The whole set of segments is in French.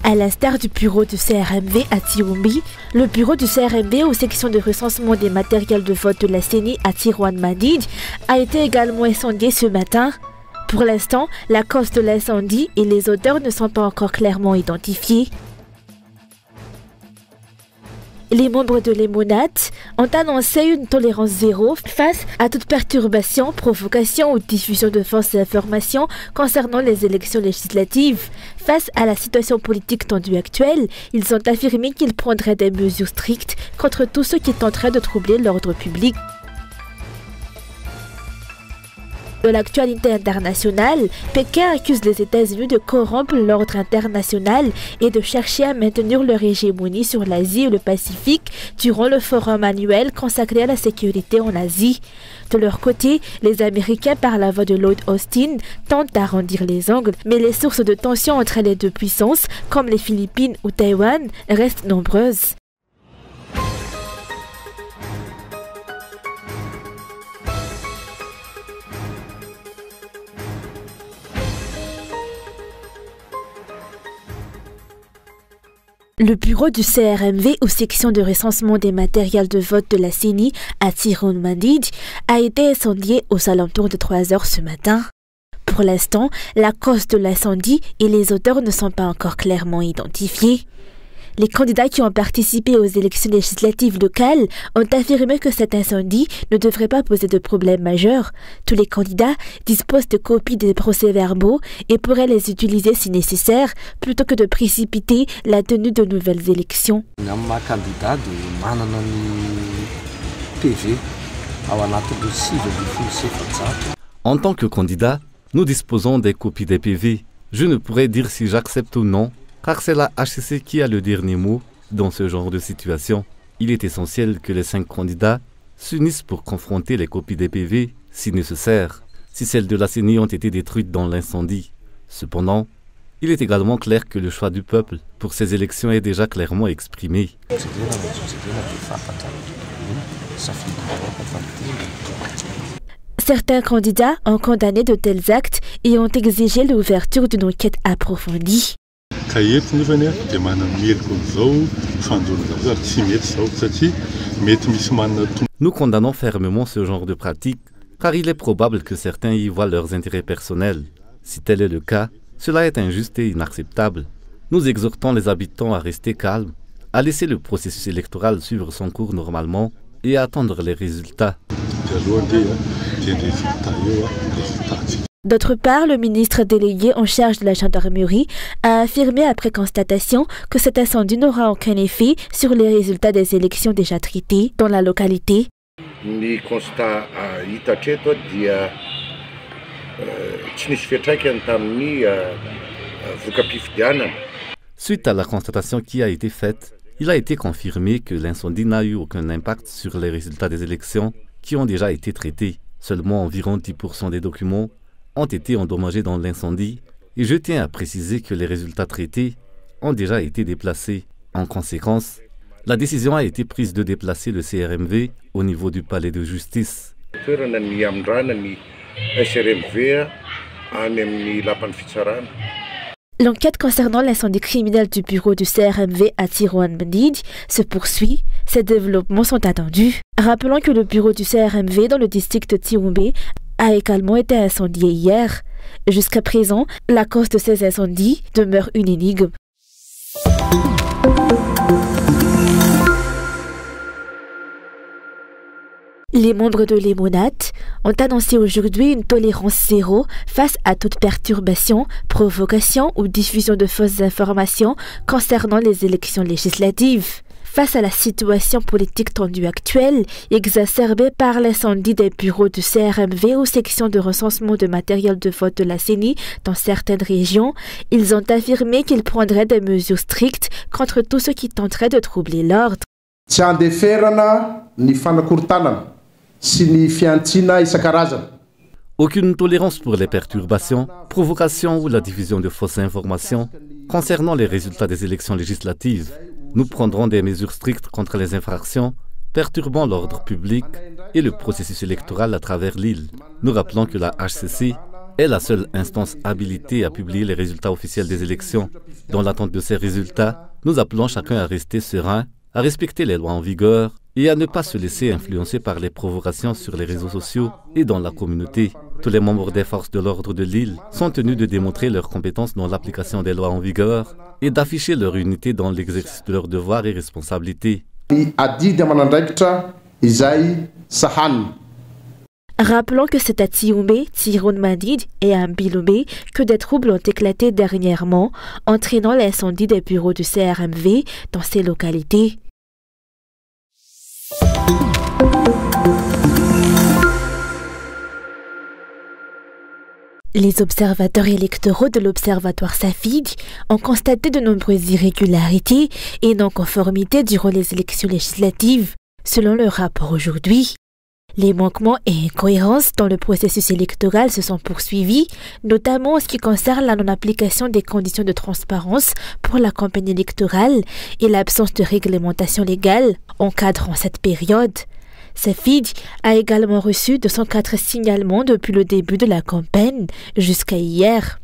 À l'instar du bureau du CRMV à Tiumbi, le bureau du CRMV aux sections de recensement des matériels de vote de la CENI à Tirouane-Madide a été également incendié ce matin. Pour l'instant, la cause de l'incendie et les auteurs ne sont pas encore clairement identifiés. Les membres de l'EMONAT ont annoncé une tolérance zéro face à toute perturbation, provocation ou diffusion de fausses informations concernant les élections législatives. Face à la situation politique tendue actuelle, ils ont affirmé qu'ils prendraient des mesures strictes contre tout ce qui tenterait de troubler l'ordre public. De l'actualité internationale, Pékin accuse les États-Unis de corrompre l'ordre international et de chercher à maintenir leur hégémonie sur l'Asie et le Pacifique durant le forum annuel consacré à la sécurité en Asie. De leur côté, les Américains, par la voix de Lloyd Austin, tentent d'arrondir les angles, mais les sources de tension entre les deux puissances, comme les Philippines ou Taïwan, restent nombreuses. Le bureau du CRMV aux sections de recensement des matériels de vote de la CENI à Tirouane-Madide a été incendié aux alentours de 3 heures ce matin. Pour l'instant, la cause de l'incendie et les auteurs ne sont pas encore clairement identifiés. Les candidats qui ont participé aux élections législatives locales ont affirmé que cet incendie ne devrait pas poser de problème majeur. Tous les candidats disposent de copies des procès-verbaux et pourraient les utiliser si nécessaire, plutôt que de précipiter la tenue de nouvelles élections. En tant que candidat, nous disposons des copies des PV. Je ne pourrais dire si j'accepte ou non, car c'est la HCC qui a le dernier mot dans ce genre de situation. Il est essentiel que les 5 candidats s'unissent pour confronter les copies des PV si nécessaire, si celles de la CENI ont été détruites dans l'incendie. Cependant, il est également clair que le choix du peuple pour ces élections est déjà clairement exprimé. Certains candidats ont condamné de tels actes et ont exigé l'ouverture d'une enquête approfondie. Nous condamnons fermement ce genre de pratique, car il est probable que certains y voient leurs intérêts personnels. Si tel est le cas, cela est injuste et inacceptable. Nous exhortons les habitants à rester calmes, à laisser le processus électoral suivre son cours normalement et à attendre les résultats. D'autre part, le ministre délégué en charge de la gendarmerie a affirmé après constatation que cet incendie n'aura aucun effet sur les résultats des élections déjà traitées dans la localité. Suite à la constatation qui a été faite, il a été confirmé que l'incendie n'a eu aucun impact sur les résultats des élections qui ont déjà été traités. Seulement environ 10% des documents ont été endommagés dans l'incendie et je tiens à préciser que les résultats traités ont déjà été déplacés. En conséquence, la décision a été prise de déplacer le CRMV au niveau du palais de justice. L'enquête concernant l'incendie criminel du bureau du CRMV à Tirouane-Madide se poursuit. Ces développements sont attendus. Rappelons que le bureau du CRMV dans le district de Tioumbé a également été incendié hier. Jusqu'à présent, la cause de ces incendies demeure une énigme. Les membres de l'EMONAT ont annoncé aujourd'hui une tolérance zéro face à toute perturbation, provocation ou diffusion de fausses informations concernant les élections législatives. Face à la situation politique tendue actuelle, exacerbée par l'incendie des bureaux du CRMV aux sections de recensement de matériel de vote de la CENI dans certaines régions, ils ont affirmé qu'ils prendraient des mesures strictes contre tout ce qui tenterait de troubler l'ordre. Aucune tolérance pour les perturbations, provocations ou la diffusion de fausses informations concernant les résultats des élections législatives. Nous prendrons des mesures strictes contre les infractions perturbant l'ordre public et le processus électoral à travers l'île. Nous rappelons que la HCC est la seule instance habilitée à publier les résultats officiels des élections. Dans l'attente de ces résultats, nous appelons chacun à rester serein, à respecter les lois en vigueur et à ne pas se laisser influencer par les provocations sur les réseaux sociaux et dans la communauté. Tous les membres des forces de l'ordre de l'île sont tenus de démontrer leurs compétences dans l'application des lois en vigueur et d'afficher leur unité dans l'exercice de leurs devoirs et responsabilités. Rappelons que c'est à Tsioumbé, Tsiroun-Mandid et à Mbilombe que des troubles ont éclaté dernièrement, entraînant l'incendie des bureaux du CRMV dans ces localités. Les observateurs électoraux de l'Observatoire Safid ont constaté de nombreuses irrégularités et non-conformités durant les élections législatives, selon leur rapport aujourd'hui. Les manquements et incohérences dans le processus électoral se sont poursuivis, notamment en ce qui concerne la non-application des conditions de transparence pour la campagne électorale et l'absence de réglementation légale encadrant cette période. Safid a également reçu 204 signalements depuis le début de la campagne jusqu'à hier.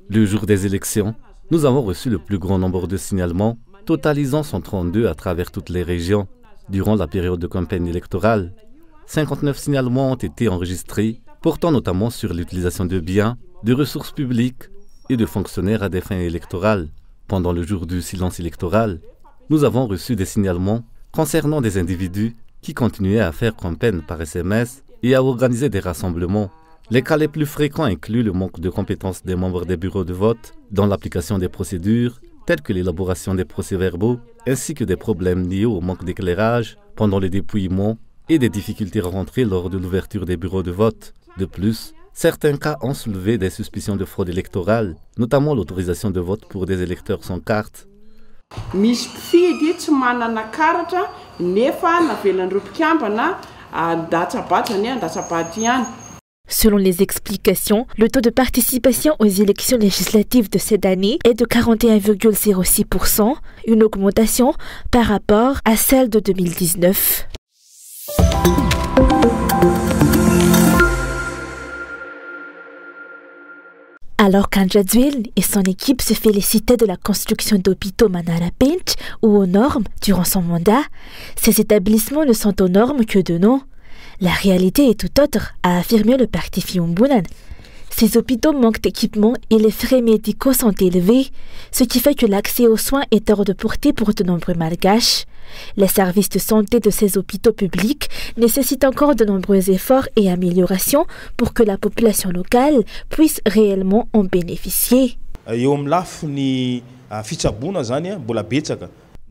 Le jour des élections, nous avons reçu le plus grand nombre de signalements, totalisant 132 à travers toutes les régions. Durant la période de campagne électorale, 59 signalements ont été enregistrés, portant notamment sur l'utilisation de biens, de ressources publiques et de fonctionnaires à des fins électorales. Pendant le jour du silence électoral, nous avons reçu des signalements concernant des individus qui continuaient à faire campagne par SMS et à organiser des rassemblements. Les cas les plus fréquents incluent le manque de compétences des membres des bureaux de vote dans l'application des procédures, telles que l'élaboration des procès-verbaux, ainsi que des problèmes liés au manque d'éclairage pendant le dépouillement et des difficultés rencontrées lors de l'ouverture des bureaux de vote. De plus, certains cas ont soulevé des suspicions de fraude électorale, notamment l'autorisation de vote pour des électeurs sans carte. Selon les explications, le taux de participation aux élections législatives de cette année est de 41,06%, une augmentation par rapport à celle de 2019. Alors qu'Anjadzuil et son équipe se félicitaient de la construction d'hôpitaux Manara Pinch ou aux normes durant son mandat, ces établissements ne sont aux normes que de nom. La réalité est tout autre, a affirmé le parti Fiumbunan. Ces hôpitaux manquent d'équipements et les frais médicaux sont élevés, ce qui fait que l'accès aux soins est hors de portée pour de nombreux malgaches. Les services de santé de ces hôpitaux publics nécessitent encore de nombreux efforts et améliorations pour que la population locale puisse réellement en bénéficier.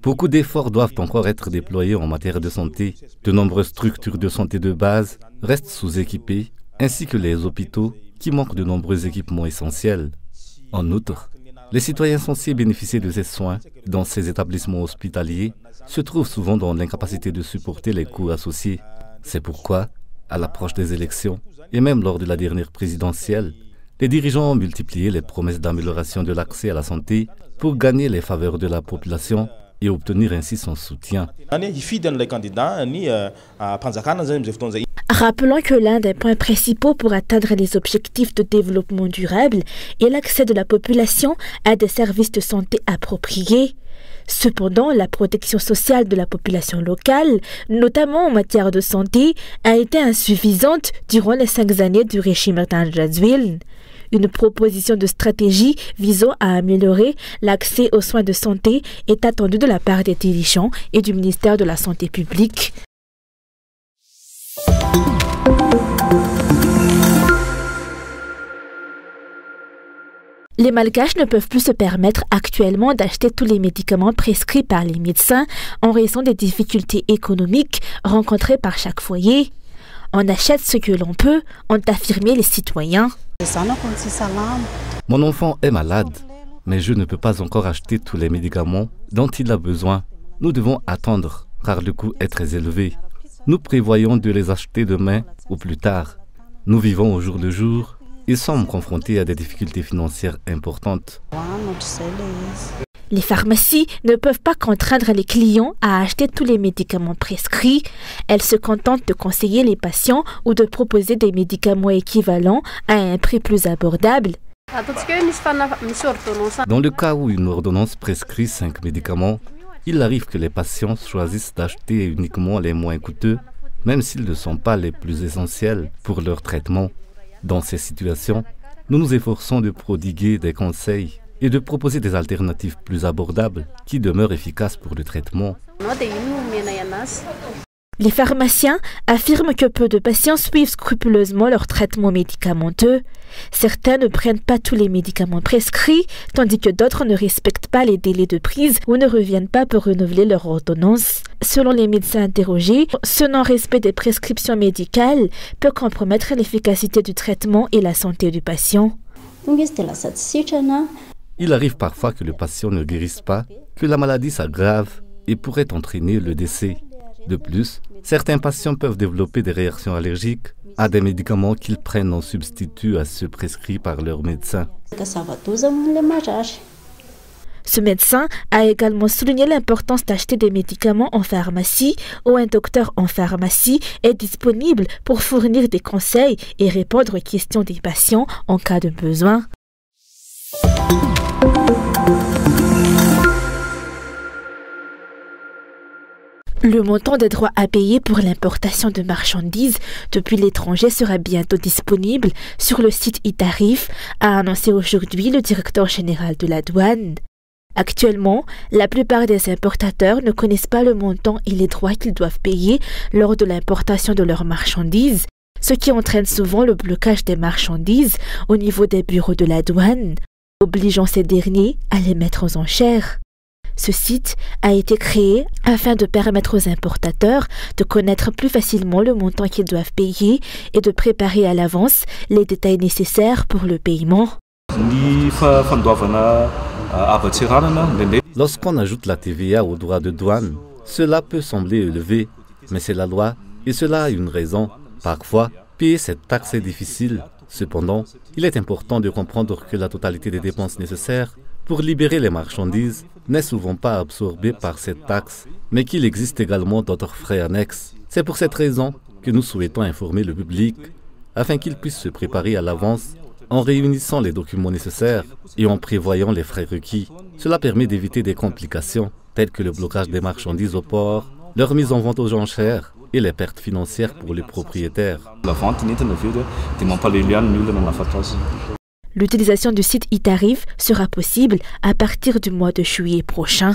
Beaucoup d'efforts doivent encore être déployés en matière de santé. De nombreuses structures de santé de base restent sous-équipées, ainsi que les hôpitaux qui manquent de nombreux équipements essentiels. En outre, les citoyens censés bénéficier de ces soins dans ces établissements hospitaliers se trouvent souvent dans l'incapacité de supporter les coûts associés. C'est pourquoi, à l'approche des élections, et même lors de la dernière présidentielle, les dirigeants ont multiplié les promesses d'amélioration de l'accès à la santé pour gagner les faveurs de la population et obtenir ainsi son soutien. Rappelons que l'un des points principaux pour atteindre les objectifs de développement durable est l'accès de la population à des services de santé appropriés. Cependant, la protection sociale de la population locale, notamment en matière de santé, a été insuffisante durant les 5 années du régime d'Anjadzuil. Une proposition de stratégie visant à améliorer l'accès aux soins de santé est attendue de la part des dirigeants et du ministère de la Santé publique. Les Malgaches ne peuvent plus se permettre actuellement d'acheter tous les médicaments prescrits par les médecins en raison des difficultés économiques rencontrées par chaque foyer. On achète ce que l'on peut, ont affirmé les citoyens. Mon enfant est malade, mais je ne peux pas encore acheter tous les médicaments dont il a besoin. Nous devons attendre, car le coût est très élevé. Nous prévoyons de les acheter demain ou plus tard. Nous vivons au jour le jour et sommes confrontés à des difficultés financières importantes. Les pharmacies ne peuvent pas contraindre les clients à acheter tous les médicaments prescrits. Elles se contentent de conseiller les patients ou de proposer des médicaments équivalents à un prix plus abordable. Dans le cas où une ordonnance prescrit 5 médicaments, il arrive que les patients choisissent d'acheter uniquement les moins coûteux, même s'ils ne sont pas les plus essentiels pour leur traitement. Dans ces situations, nous nous efforçons de prodiguer des conseils et de proposer des alternatives plus abordables qui demeurent efficaces pour le traitement. Les pharmaciens affirment que peu de patients suivent scrupuleusement leur traitement médicamenteux. Certains ne prennent pas tous les médicaments prescrits, tandis que d'autres ne respectent pas les délais de prise ou ne reviennent pas pour renouveler leur ordonnance. Selon les médecins interrogés, ce non-respect des prescriptions médicales peut compromettre l'efficacité du traitement et la santé du patient. Il arrive parfois que le patient ne guérisse pas, que la maladie s'aggrave et pourrait entraîner le décès. De plus, certains patients peuvent développer des réactions allergiques à des médicaments qu'ils prennent en substitut à ceux prescrits par leur médecin. Ce médecin a également souligné l'importance d'acheter des médicaments en pharmacie où un docteur en pharmacie est disponible pour fournir des conseils et répondre aux questions des patients en cas de besoin. Le montant des droits à payer pour l'importation de marchandises depuis l'étranger sera bientôt disponible sur le site e-Tarif, a annoncé aujourd'hui le directeur général de la douane. Actuellement, la plupart des importateurs ne connaissent pas le montant et les droits qu'ils doivent payer lors de l'importation de leurs marchandises, ce qui entraîne souvent le blocage des marchandises au niveau des bureaux de la douane, obligeant ces derniers à les mettre aux enchères. Ce site a été créé afin de permettre aux importateurs de connaître plus facilement le montant qu'ils doivent payer et de préparer à l'avance les détails nécessaires pour le paiement. Lorsqu'on ajoute la TVA aux droits de douane, cela peut sembler élevé, mais c'est la loi et cela a une raison. Parfois, payer cette taxe est difficile. Cependant, il est important de comprendre que la totalité des dépenses nécessaires pour libérer les marchandises n'est souvent pas absorbée par cette taxe, mais qu'il existe également d'autres frais annexes. C'est pour cette raison que nous souhaitons informer le public afin qu'il puisse se préparer à l'avance en réunissant les documents nécessaires et en prévoyant les frais requis. Cela permet d'éviter des complications telles que le blocage des marchandises au port, leur mise en vente aux enchères et les pertes financières pour les propriétaires. L'utilisation du site e-Tarif sera possible à partir du mois de juillet prochain.